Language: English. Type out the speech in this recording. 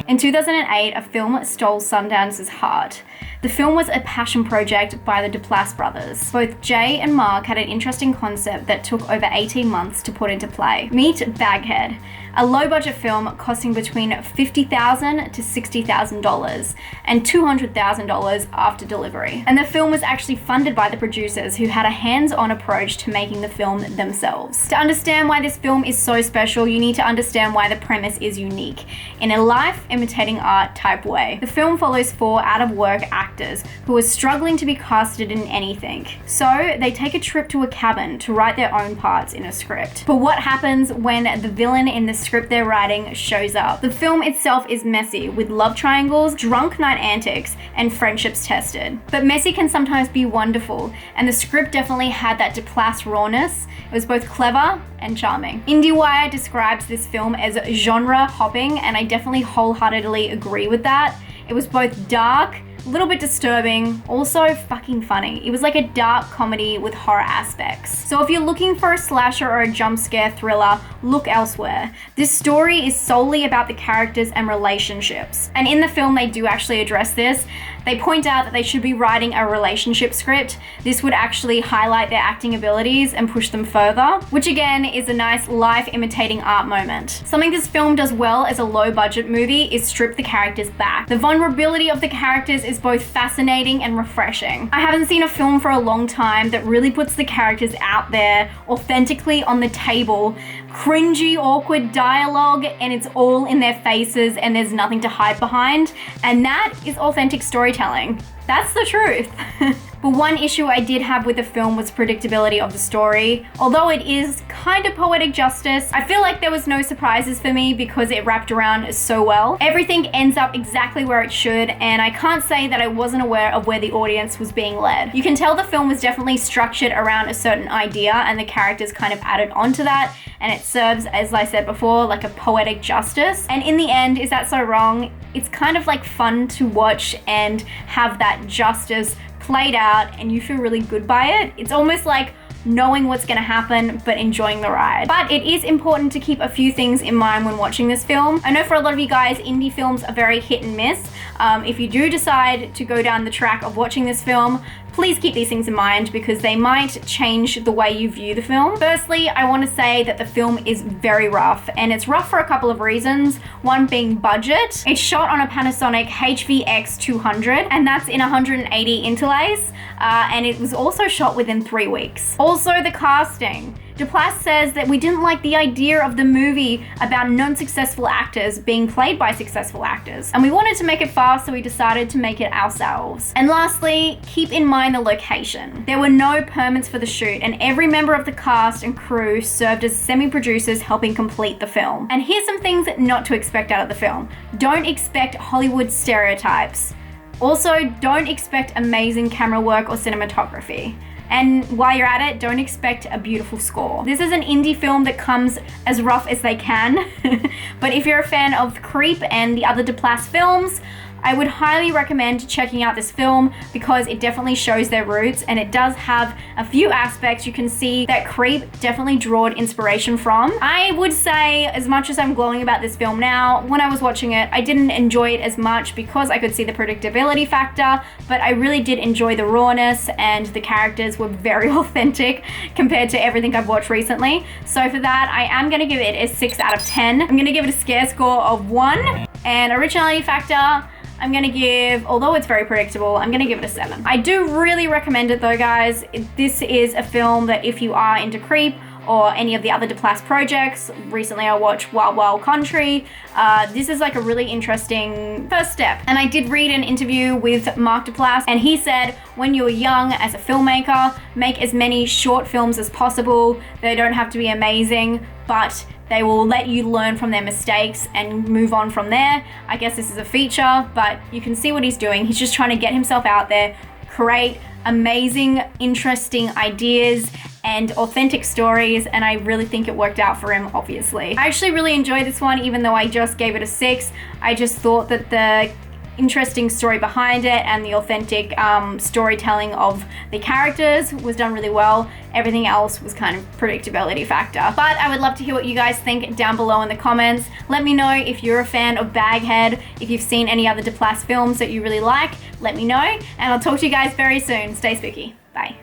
In 2008, a film stole Sundance's heart. The film was a passion project by the Duplass brothers. Both Jay and Mark had an interesting concept that took over 18 months to put into play. Meet Baghead, a low-budget film costing between $50,000 to $60,000 and $200,000 after delivery. And the film was actually funded by the producers, who had a hands-on approach to making the film themselves. To understand why this film is so special, you need to understand why the premise is unique, in a life imitating art type way. The film follows 4 out-of-work actors who are struggling to be casted in anything. So they take a trip to a cabin to write their own parts in a script. But what happens when the villain in the script they're writing shows up? The film itself is messy, with love triangles, drunk night antics, and friendships tested. But messy can sometimes be wonderful, and the script definitely had that Duplass rawness. It was both clever and charming. IndieWire describes this film as genre hopping, and I definitely wholeheartedly agree with that. It was both dark, a little bit disturbing, also fucking funny. It was like a dark comedy with horror aspects. So if you're looking for a slasher or a jump scare thriller, look elsewhere. This story is solely about the characters and relationships. And in the film, they do actually address this. They point out that they should be writing a relationship script. This would actually highlight their acting abilities and push them further, which again is a nice life imitating art moment. Something this film does well as a low budget movie is strip the characters back. The vulnerability of the characters is both fascinating and refreshing. I haven't seen a film for a long time that really puts the characters out there, authentically on the table, cringy, awkward dialogue, and it's all in their faces and there's nothing to hide behind. And that is authentic storytelling. That's the truth. But one issue I did have with the film was predictability of the story. Although it is kind of poetic justice, I feel like there was no surprises for me because it wrapped around so well. Everything ends up exactly where it should, and I can't say that I wasn't aware of where the audience was being led. You can tell the film was definitely structured around a certain idea, and the characters kind of added onto that, and it serves, as I said before, like a poetic justice. And in the end, is that so wrong? It's kind of like fun to watch and have that justice played out and you feel really good by it. It's almost like knowing what's going to happen but enjoying the ride. But it is important to keep a few things in mind when watching this film. I know for a lot of you guys, indie films are very hit and miss. If you do decide to go down the track of watching this film, please keep these things in mind because they might change the way you view the film. Firstly, I want to say that the film is very rough, and it's rough for a couple of reasons. One being budget. It's shot on a Panasonic HVX 200, and that's in 180 interlays, and it was also shot within 3 weeks. Also, the casting. Duplass says that we didn't like the idea of the movie about non-successful actors being played by successful actors, and we wanted to make it fast, so we decided to make it ourselves. And lastly, keep in mind the location. There were no permits for the shoot, and every member of the cast and crew served as semi-producers helping complete the film. And here's some things not to expect out of the film. Don't expect Hollywood stereotypes. Also, don't expect amazing camera work or cinematography. And while you're at it, don't expect a beautiful score. This is an indie film that comes as rough as they can. But if you're a fan of Creep and the other Duplass films, I would highly recommend checking out this film because it definitely shows their roots, and it does have a few aspects you can see that Creep definitely drawed inspiration from. I would say, as much as I'm glowing about this film now, when I was watching it, I didn't enjoy it as much because I could see the predictability factor, but I really did enjoy the rawness, and the characters were very authentic compared to everything I've watched recently. So for that, I am gonna give it a 6 out of 10. I'm gonna give it a scare score of 1, and originality factor, I'm gonna give, although it's very predictable, I'm gonna give it a 7. I do really recommend it though, guys. This is a film that if you are into Creep or any of the other Duplass projects, recently I watched Wild Wild Country, this is like a really interesting first step. And I did read an interview with Mark Duplass, and he said, when you're young as a filmmaker, make as many short films as possible. They don't have to be amazing, but they will let you learn from their mistakes and move on from there. I guess this is a feature, but you can see what he's doing. He's just trying to get himself out there, create amazing, interesting ideas and authentic stories, and I really think it worked out for him, obviously. I actually really enjoyed this one, even though I just gave it a 6. I just thought that the interesting story behind it and the authentic storytelling of the characters was done really well. Everything else was kind of predictability factor. But I would love to hear what you guys think down below in the comments. Let me know if you're a fan of Baghead, if you've seen any other Duplass films that you really like, let me know, and I'll talk to you guys very soon. Stay spooky. Bye.